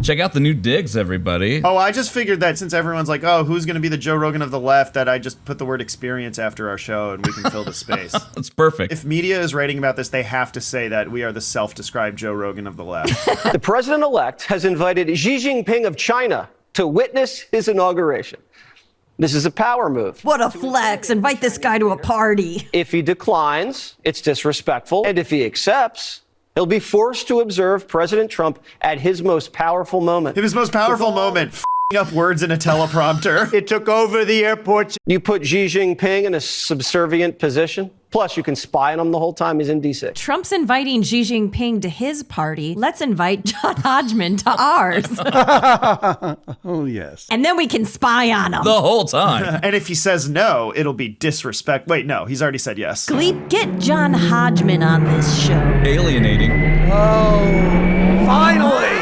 Check out the new digs, everybody. Oh, I just figured that since everyone's like, oh, who's going to be the Joe Rogan of the left, that I just put the word experience after our show and we can fill the space. That's perfect. If media is writing about this, they have to say that we are the self-described Joe Rogan of the left. The president-elect has invited Xi Jinping of China to witness his inauguration. This is a power move. What a flex. Invite this guy to a party. If he declines, it's disrespectful. And if he accepts, he'll be forced to observe President Trump at his most powerful moment. His most powerful moment, f***ing up words in a teleprompter. It took over the airports. You put Xi Jinping in a subservient position. Plus, you can spy on him the whole time he's in D.C. Trump's inviting Xi Jinping to his party. Let's invite John Hodgman to ours. Oh, yes. And then we can spy on him. The whole time. And if he says no, it'll be disrespect. Wait, no, he's already said yes. Gleep, get John Hodgman on this show. Alienating. Oh, finally!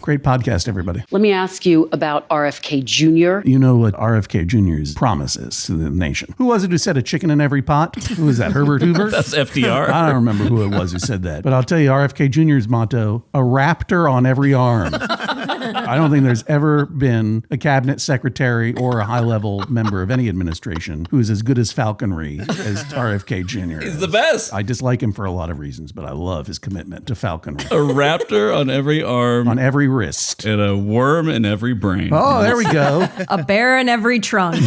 Great podcast, everybody. Let me ask you about RFK Jr. You know what RFK Jr.'s promise is to the nation. Who was it who said a chicken in every pot? Who was that, Herbert Hoover? That's FDR. I don't remember who it was who said that. But I'll tell you, RFK Jr.'s motto, a raptor on every arm. I don't think there's ever been a cabinet secretary or a high-level member of any administration who's as good as falconry as RFK Jr. He's the best. I dislike him for a lot of reasons, but I love his commitment to falconry. A raptor on every arm. On every wrist. And a worm in every brain. Oh, there we go. A bear in every trunk.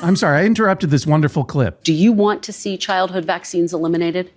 I'm sorry, I interrupted this wonderful clip. Do you want to see childhood vaccines eliminated?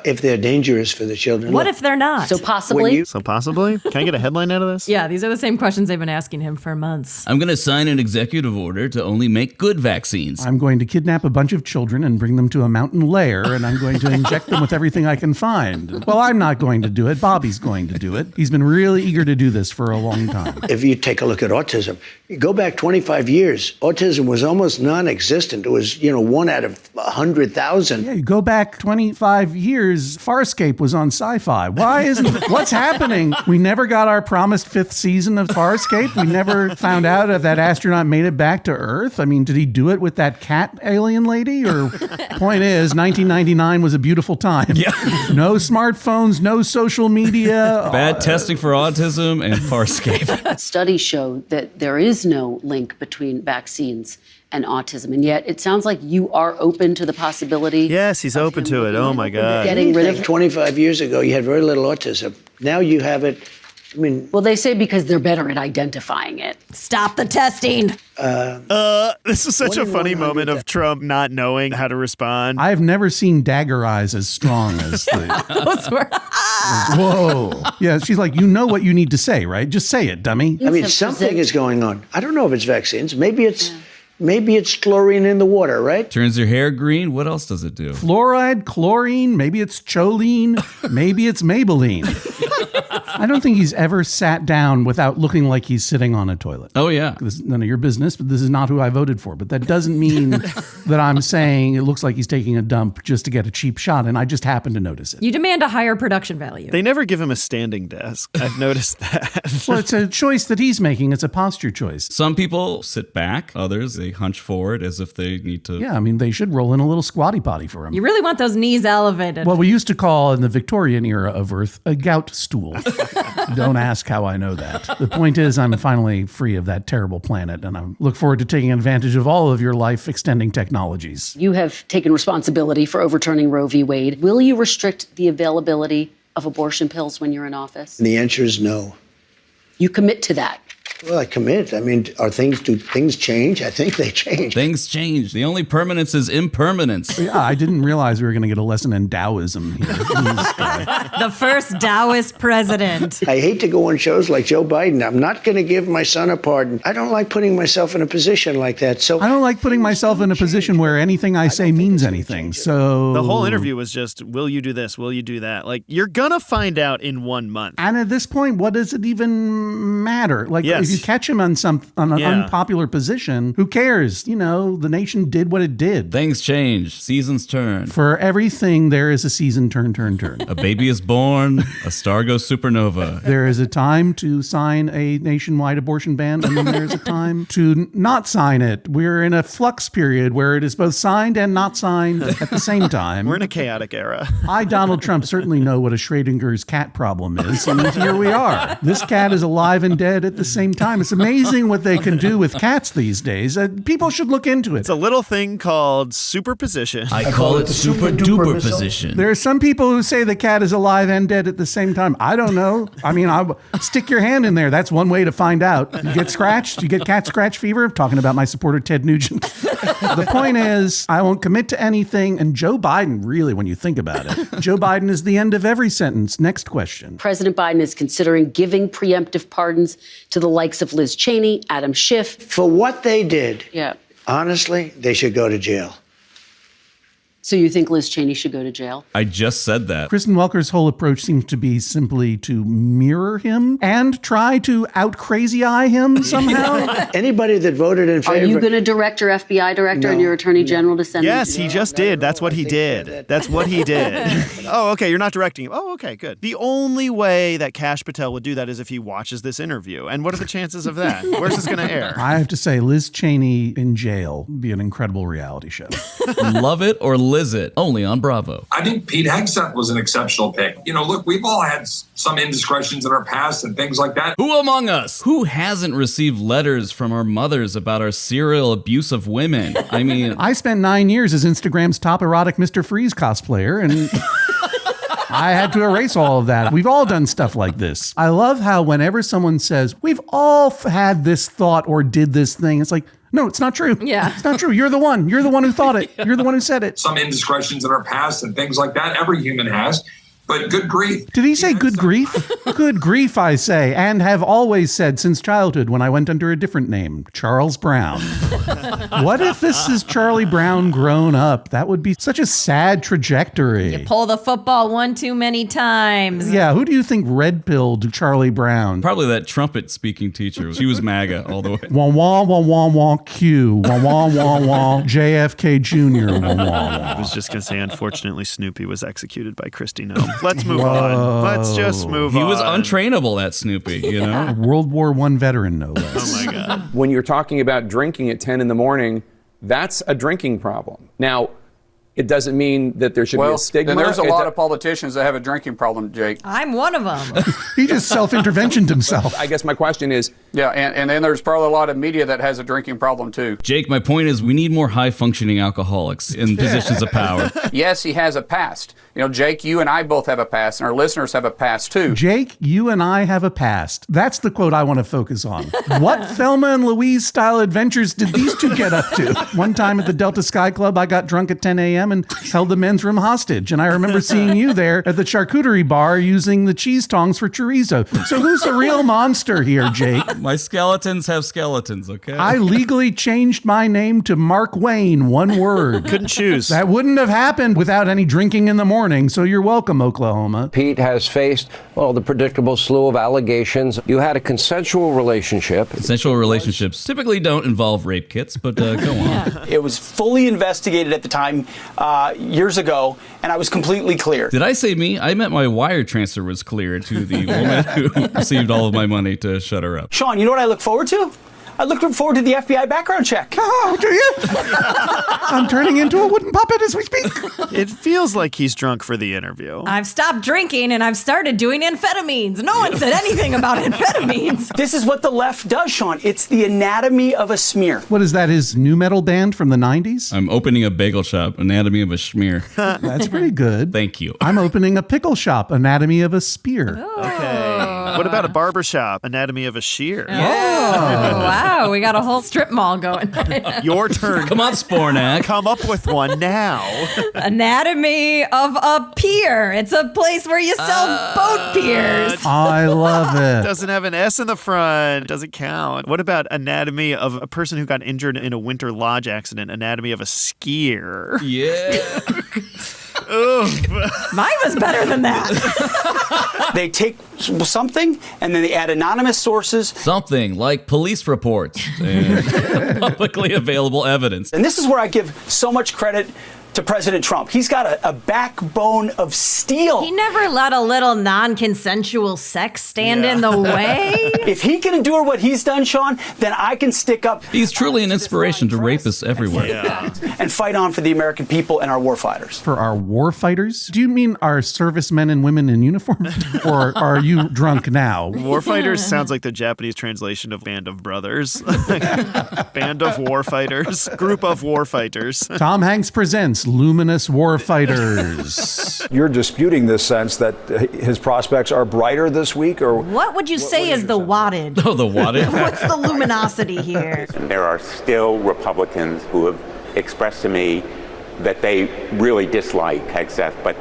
If they're dangerous for the children. What if they're not? So possibly? So possibly? Can I get a headline out of this? Yeah, these are the same questions they've been asking him for months. I'm going to sign an executive order to only make good vaccines. I'm going to kidnap a bunch of children and bring them to a mountain lair, and I'm going to inject them with everything I can find. Well, I'm not going to do it. Bobby's going to do it. He's been really eager to do this for a long time. If you take a look at autism, you go back 25 years, autism was almost non-existent. It was, 1 out of 100,000. Yeah, you go back 25 years, Farscape was on Sci-Fi. Why isn't what's happening? We never got our promised 5th season of Farscape. We never found out if that astronaut made it back to Earth. I mean, did he do it with that cat alien lady? Or point is, 1999 was a beautiful time. Yeah. No smartphones, no social media. Bad testing for autism and Farscape. Studies show that there is no link between vaccines and autism, and yet it sounds like you are open to the possibility. Yes, he's open to it. Oh, my God. Getting rid of 25 years ago, you had very little autism. Now you have it. I mean, well, they say because they're better at identifying it. Stop the testing. This is such a funny moment of Trump not knowing how to respond. I've never seen dagger eyes as strong as the... Those were... Whoa. Yeah, she's like, you know what you need to say, right? Just say it, dummy. I mean, something is going on. I don't know if it's vaccines. Maybe it's chlorine in the water, right? Turns your hair green. What else does it do? Fluoride, chlorine, maybe it's choline, maybe it's Maybelline. I don't think he's ever sat down without looking like he's sitting on a toilet. Oh, yeah. This is none of your business, but this is not who I voted for. But that doesn't mean that I'm saying it looks like he's taking a dump just to get a cheap shot, and I just happen to notice it. You demand a higher production value. They never give him a standing desk. I've noticed that. Well, it's a choice that he's making. It's a posture choice. Some people sit back. Others, they hunch forward as if they need to. Yeah, I mean, they should roll in a little squatty potty for him. You really want those knees elevated. What we used to call in the Victorian era of Earth a gout stool. Don't ask how I know that. The point is, I'm finally free of that terrible planet, and I look forward to taking advantage of all of your life-extending technologies. You have taken responsibility for overturning Roe v. Wade. Will you restrict the availability of abortion pills when you're in office? And the answer is no. You commit to that? Well, I commit. I mean, do things change? I think they change. Things change. The only permanence is impermanence. Yeah, I didn't realize we were going to get a lesson in Taoism here. The first Taoist president. I hate to go on shows like Joe Biden. I'm not going to give my son a pardon. I don't like putting myself in a position like that. So I don't like putting myself in a position where anything I say means anything. So the whole interview was just, will you do this? Will you do that? Like, you're going to find out in 1 month. And at this point, what does it even matter? Like, yes. If you catch him on an Yeah. unpopular position, who cares? You know, the nation did what it did. Things change. Seasons turn. For everything, there is a season turn. A baby is born. A star goes supernova. There is a time to sign a nationwide abortion ban, and then there's a time to not sign it. We're in a flux period where it is both signed and not signed at the same time. We're in a chaotic era. I, Donald Trump, certainly know what a Schrodinger's cat problem is, and here we are. This cat is alive and dead at the same time. It's amazing what they can do with cats these days. People should look into it. It's a little thing called superposition. I call it super duper position. There are some people who say the cat is alive and dead at the same time. I don't know. I mean, stick your hand in there. That's one way to find out. You get scratched. You get cat scratch fever. I'm talking about my supporter, Ted Nugent. The point is, I won't commit to anything. And Joe Biden, really, when you think about it, Joe Biden is the end of every sentence. Next question. President Biden is considering giving preemptive pardons to the likes of Liz Cheney, Adam Schiff. For what they did, Yeah. honestly, they should go to jail. So you think Liz Cheney should go to jail? I just said that. Kristen Welker's whole approach seems to be simply to mirror him and try to out-crazy-eye him somehow. Anybody that voted in Are favor... you going to direct your FBI director No, and your attorney general to send Yes, them he to just did. That's what he did. That's what he did. Oh, okay. You're not directing him. Oh, okay, good. The only way that Kash Patel would do that is if he watches this interview. And what are the chances of that? Where's this going to air? I have to say, Liz Cheney in jail would be an incredible reality show. Love it or Liz it. Only on Bravo. I think Pete Hegseth was an exceptional pick. You know, look, we've all had some indiscretions in our past and things like that. Who among us? Who hasn't received letters from our mothers about our serial abuse of women? I mean, I spent 9 years as Instagram's top erotic Mr. Freeze cosplayer, and I had to erase all of that. We've all done stuff like this. I love how whenever someone says, we've all had this thought or did this thing, it's like, no, it's not true. Yeah. It's not true. You're the one. You're the one who thought it. You're the one who said it. Some indiscretions in our past and things like that. Every human has. But good grief. Did he say good grief? Good grief, I say, and have always said since childhood when I went under a different name, Charles Brown. What if this is Charlie Brown grown up? That would be such a sad trajectory. You pull the football one too many times. Yeah, who do you think red-pilled Charlie Brown? probably that trumpet speaking teacher. She was MAGA all the way. Wah wah wah wah wah Q. Wah wah wah wah JFK Jr. Wah wah I wah. was just going to say, unfortunately, Snoopy was executed by Kristi Noem. Let's move on. Let's just move on. He was untrainable, that Snoopy, you know? World War I veteran, no less. Oh, my God. When you're talking about drinking at 10 in the morning, that's a drinking problem. Now, it doesn't mean that there should be a stigma. Then there's a lot of politicians that have a drinking problem, Jake. I'm one of them. He just self-interventioned himself. I guess my question is, Yeah, and then there's probably a lot of media that has a drinking problem too. Jake, my point is we need more high-functioning alcoholics in positions of power. Yes, he has a past. You know, Jake, you and I both have a past, and our listeners have a past too. Jake, you and I have a past. That's the quote I want to focus on. What Thelma and Louise style adventures did these two get up to? One time at the Delta Sky Club, I got drunk at 10 a.m. and held the men's room hostage. And I remember seeing you there at the charcuterie bar using the cheese tongs for chorizo. So who's the real monster here, Jake? My skeletons have skeletons, okay? I legally changed my name to Mark Wayne, one word. Couldn't choose. That wouldn't have happened without any drinking in the morning, so you're welcome, Oklahoma. Pete has faced, well, the predictable slew of allegations. You had a consensual relationship. Consensual relationships typically don't involve rape kits, but go on. It was fully investigated at the time, years ago, and I was completely clear. Did I say me? I meant my wire transfer was cleared to the woman who received all of my money to shut her up. Sean, you know what I look forward to? I look forward to the FBI background check. Oh, do you? I'm turning into a wooden puppet as we speak. It feels like he's drunk for the interview. I've stopped drinking and I've started doing amphetamines. No one said anything about amphetamines. This is what the left does, Sean. It's the anatomy of a smear. What is that, his new metal band from the 90s? I'm opening a bagel shop, Anatomy of a Schmear. That's pretty good. Thank you. I'm opening a pickle shop, Anatomy of a Spear. Okay. What about a barber shop? Anatomy of a shear. Oh, wow. We got a whole strip mall going. Your turn. Come on, Spornak. Come up with one now. Anatomy of a pier. It's a place where you sell boat piers. I love it. Doesn't have an S in the front. Doesn't count. What about anatomy of a person who got injured in a winter lodge accident? Anatomy of a skier. Yeah. Mine was better than that. They take something and then they add anonymous sources. Something like police reports and publicly available evidence. And this is where I give so much credit to President Trump. He's got a backbone of steel. He never let a little non-consensual sex stand in the way. If he can endure what he's done, Sean, then I can stick up. He's truly an inspiration to rapists everywhere. And fight on for the American people and our war fighters. For our war fighters? Do you mean our servicemen and women in uniform? Or are you drunk now? Warfighters sounds like the Japanese translation of Band of Brothers. Band of Warfighters. Group of Warfighters. Tom Hanks presents Luminous Warfighters. You're disputing this sense that his prospects are brighter this week, or what would you say is the wattage? Oh, the wattage? What's the luminosity here? There are still Republicans who have expressed to me that they really dislike Hegseth, but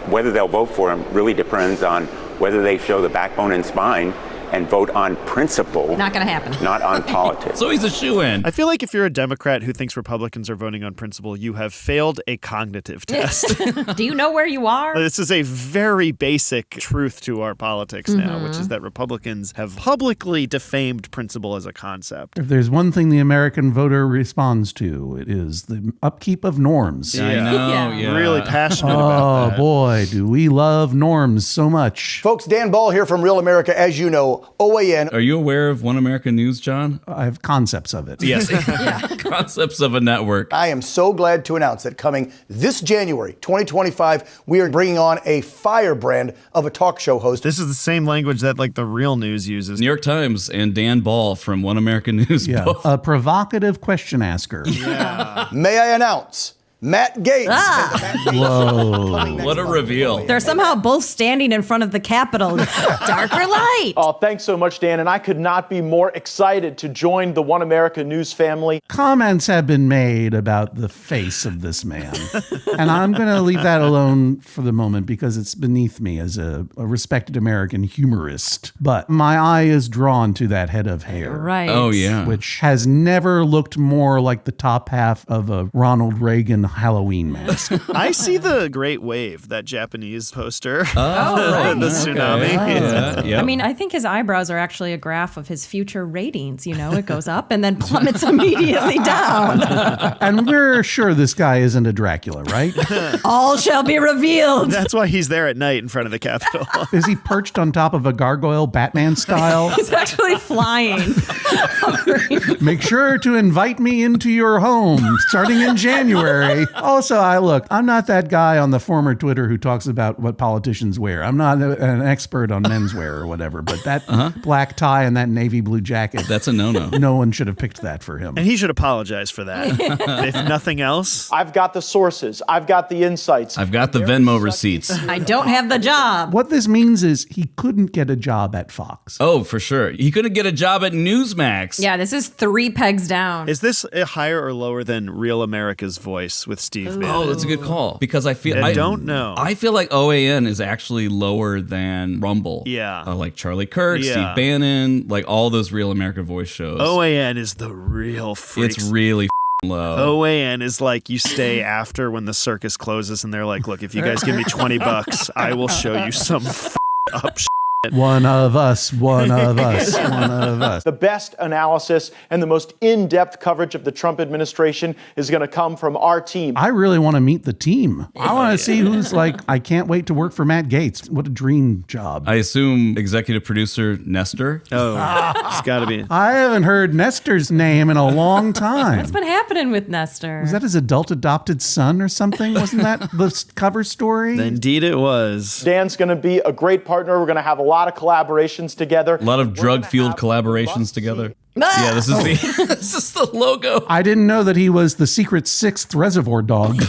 whether they'll vote for him really depends on whether they show the backbone and spine and vote on principle. Not going to happen. Not on politics. So he's a shoo-in. I feel like if you're a Democrat who thinks Republicans are voting on principle, you have failed a cognitive test. Do you know where you are? This is a very basic truth to our politics now, which is that Republicans have publicly defamed principle as a concept. If there's one thing the American voter responds to, it is the upkeep of norms. I know, yeah. Really passionate about that. Oh, boy, do we love norms so much. Folks, Dan Ball here from Real America. As you know, OAN. Are you aware of One American News, John? I have concepts of it. Yes. Concepts of a network. I am so glad to announce that coming this January 2025, we are bringing on a firebrand of a talk show host. This is the same language that like the real news uses. New York Times and Dan Ball from One American News. Yeah, both. a provocative question asker. Yeah. May I announce Matt Gaetz. Whoa. What a reveal. They're somehow both standing in front of the Capitol. Dark or light? Oh, thanks so much, Dan. And I could not be more excited to join the One America News family. Comments have been made about the face of this man. And I'm going to leave that alone for the moment because it's beneath me as a respected American humorist. But my eye is drawn to that head of hair. Right. Oh, yeah. Which has never looked more like the top half of a Ronald Reagan Halloween mask. I see the Great Wave, that Japanese poster. right. The tsunami. Yeah. I mean, I think his eyebrows are actually a graph of his future ratings. You know, it goes up and then plummets immediately down. And we're sure this guy isn't a Dracula, right? All shall be revealed. That's why he's there at night in front of the Capitol. Is he perched on top of a gargoyle Batman style? He's actually flying. Make sure to invite me into your home starting in January. Also, I'm not that guy on the former Twitter who talks about what politicians wear. I'm not an expert on menswear or whatever, but that black tie and that navy blue jacket. That's a no-no. No one should have picked that for him. And he should apologize for that. If nothing else. I've got the sources. I've got the insights. I've got the Venmo receipts. I don't have the job. What this means is he couldn't get a job at Fox. Oh, for sure. He couldn't get a job at Newsmax. Yeah, this is 3 pegs down. Is this higher or lower than Real America's Voice with Steve Bannon? Oh, that's a good call. Because I don't know. I feel like OAN is actually lower than Rumble. Yeah. Like Charlie Kirk, Steve Bannon, like all those Real American Voice shows. OAN is the real freaks. It's really low. OAN is like you stay after when the circus closes and they're like, look, if you guys give me $20, I will show you some up shit. One of us, one of us, one of us. The best analysis and the most in-depth coverage of the Trump administration is going to come from our team. I really want to meet the team. I want to see who's like, I can't wait to work for Matt Gaetz. What a dream job. I assume executive producer Nestor. Oh, it's got to be. I haven't heard Nestor's name in a long time. What's been happening with Nestor? Was that his adult adopted son or something? Wasn't that the cover story? Indeed it was. Dan's going to be a great partner. We're going to have a lot of collaborations together. A lot of drug-fueled collaborations together. Yeah, this is the logo. I didn't know that he was the secret 6th Reservoir Dog.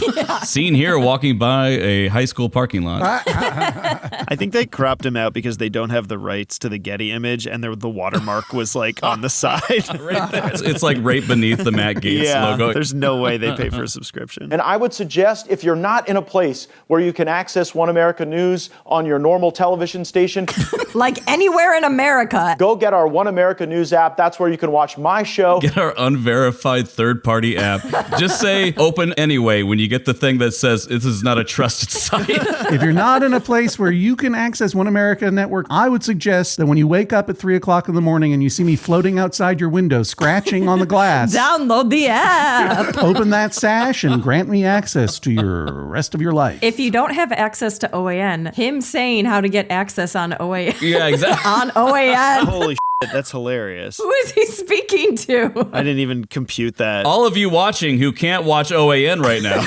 Seen here walking by a high school parking lot. I think they cropped him out because they don't have the rights to the Getty image, and the watermark was like on the side. Right there. It's like right beneath the Matt Gaetz logo. There's no way they pay for a subscription. And I would suggest if you're not in a place where you can access One America News on your normal television station, like anywhere in America, go get our One America News app. That's where you you can watch my show. Get our unverified third-party app. Just say open anyway when you get the thing that says this is not a trusted site. If you're not in a place where you can access One America Network, I would suggest that when you wake up at 3 o'clock in the morning and you see me floating outside your window, scratching on the glass, download the app. Open that sash and grant me access to your rest of your life. If you don't have access to OAN, him saying how to get access on OAN. Yeah, exactly. On OAN. Holy shit, that's hilarious. Who is he speaking to? I didn't even compute that. All of you watching who can't watch OAN right now.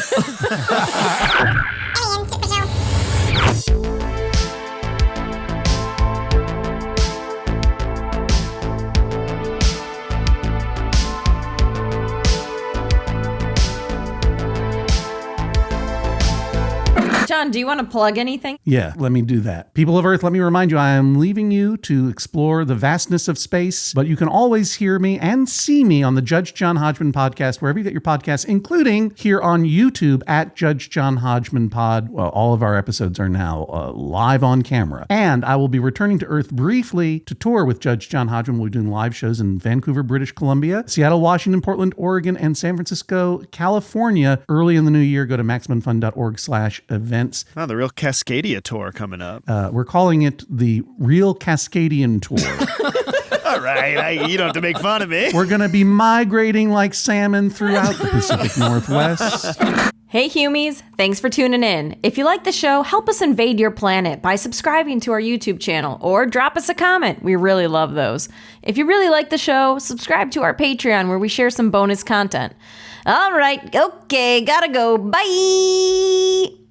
John, do you want to plug anything? Yeah, let me do that. People of Earth, let me remind you, I am leaving you to explore the vastness of space, but you can always hear me and see me on the Judge John Hodgman podcast, wherever you get your podcasts, including here on YouTube at Judge John Hodgman Pod. Well, all of our episodes are now live on camera. And I will be returning to Earth briefly to tour with Judge John Hodgman. We'll be doing live shows in Vancouver, British Columbia, Seattle, Washington, Portland, Oregon, and San Francisco, California. Early in the new year, go to MaximumFun.org/events. Oh, the real Cascadia tour coming up. We're calling it the Real Cascadian Tour. All right, you don't have to make fun of me. We're going to be migrating like salmon throughout the Pacific Northwest. Hey Humies, thanks for tuning in. If you like the show, help us invade your planet by subscribing to our YouTube channel or drop us a comment. We really love those. If you really like the show, subscribe to our Patreon where we share some bonus content. All right, okay, gotta go. Bye!